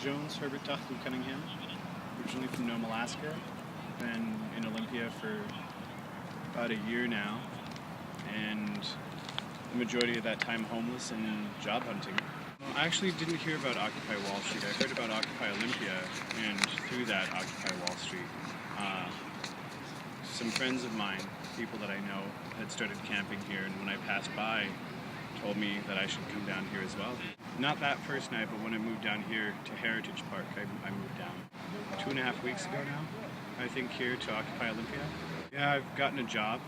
Jones Herbert Duffley Cunningham, originally from Nome, Alaska. Been in Olympia for about a year now, and the majority of that time homeless and job hunting. Well, I actually didn't hear about Occupy Wall Street. I heard about Occupy Olympia, and through that Occupy Wall Street. Some friends of mine, people that I know, had started camping here, and when I passed by, told me that I should come down here as well. Not that first night, but when I moved down here to Heritage Park, I moved down 2.5 weeks ago now, I think, here to Occupy Olympia. Yeah, I've gotten a job,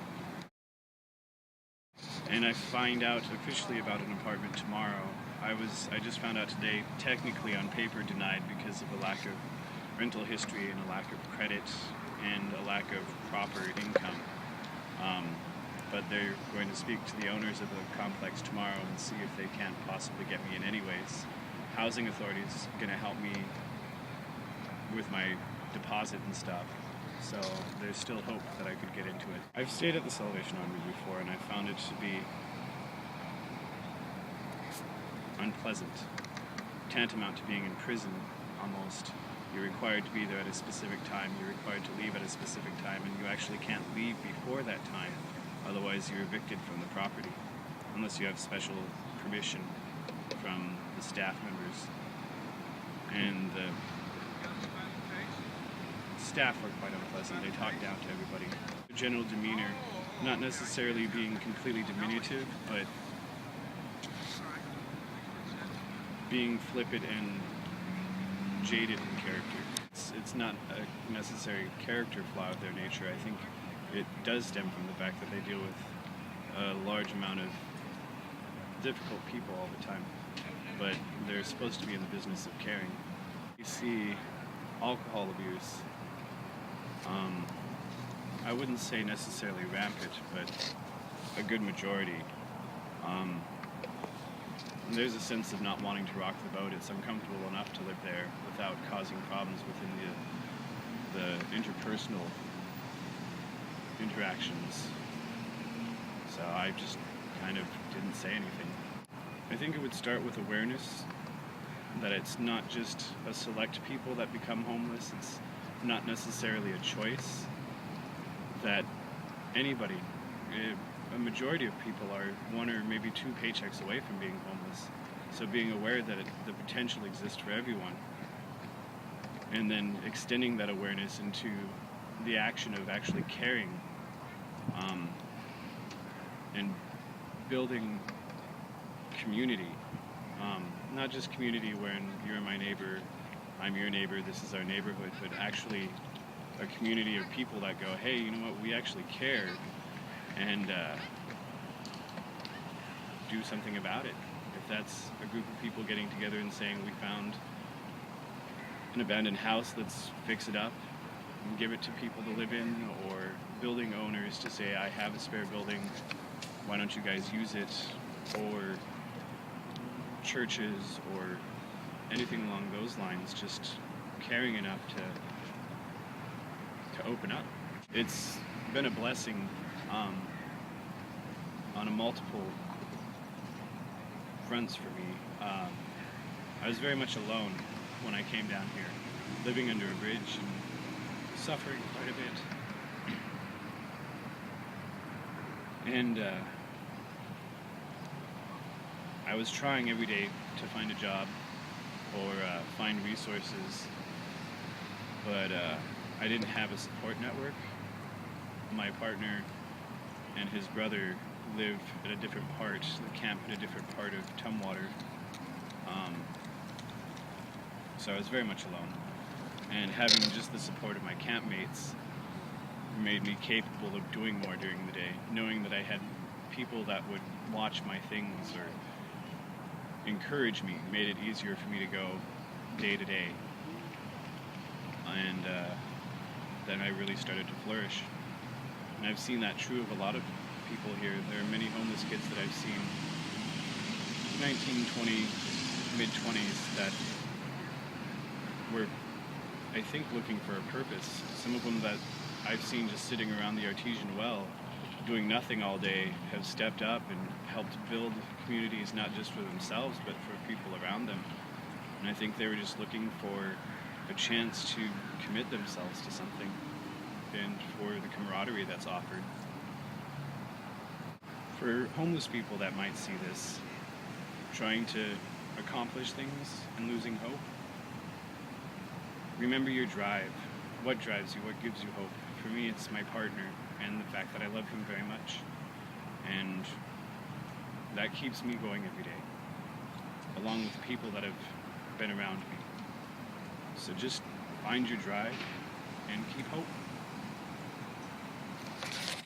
and I find out officially about an apartment tomorrow. I just found out today, technically on paper denied because of a lack of rental history and a lack of credit and a lack of proper income. But they're going to speak to the owners of the complex tomorrow and see if they can't possibly get me in anyways. Housing Authority is going to help me with my deposit and stuff, so there's still hope that I could get into it. I've stayed at the Salvation Army before, and I found it to be unpleasant, tantamount to being in prison almost. You're required to be there at a specific time, you're required to leave at a specific time, and you actually can't leave before that time. Otherwise, you're evicted from the property, unless you have special permission from the staff members. And the staff are quite unpleasant. They talk down to everybody. The general demeanor, not necessarily being completely diminutive, but being flippant and jaded in character. It's not a necessary character flaw of their nature. I think it does stem from the fact that they deal with a large amount of difficult people all the time, but they're supposed to be in the business of caring. You see alcohol abuse, I wouldn't say necessarily rampant, but a good majority. There's a sense of not wanting to rock the boat. It's uncomfortable enough to live there without causing problems within the interpersonal interactions. So I just kind of didn't say anything. I think it would start with awareness that it's not just a select people that become homeless. It's not necessarily a choice. That anybody, a majority of people are one or maybe two paychecks away from being homeless. So being aware that the potential exists for everyone, and then extending that awareness into the action of actually caring, and building community. Not just community when you're my neighbor, I'm your neighbor, this is our neighborhood, but actually a community of people that go, hey, you know what, we actually care, and do something about it. If that's a group of people getting together and saying, we found an abandoned house, let's fix it up and give it to people to live in, or building owners to say, I have a spare building, why don't you guys use it, or churches, or anything along those lines, just caring enough to open up. It's been a blessing on a multiple fronts for me. I was very much alone when I came down here, living under a bridge and suffering quite a bit. And I was trying every day to find a job or find resources, but I didn't have a support network. My partner and his brother live at a different part, the camp in a different part of Tumwater. So I was very much alone. And having just the support of my campmates made me capable of doing more during the day, knowing that I had people that would watch my things or encourage me, made it easier for me to go day to day. And then I really started to flourish. And I've seen that true of a lot of people here. There are many homeless kids that I've seen, 19, 20, mid-20s, that were, I think, looking for a purpose. Some of them that I've seen just sitting around the artesian well, doing nothing all day, have stepped up and helped build communities, not just for themselves, but for people around them. And I think they were just looking for a chance to commit themselves to something and for the camaraderie that's offered. For homeless people that might see this, trying to accomplish things and losing hope, remember your drive. What drives you? What gives you hope? For me, it's my partner and the fact that I love him very much. And that keeps me going every day, along with the people that have been around me. So just find your drive and keep hope.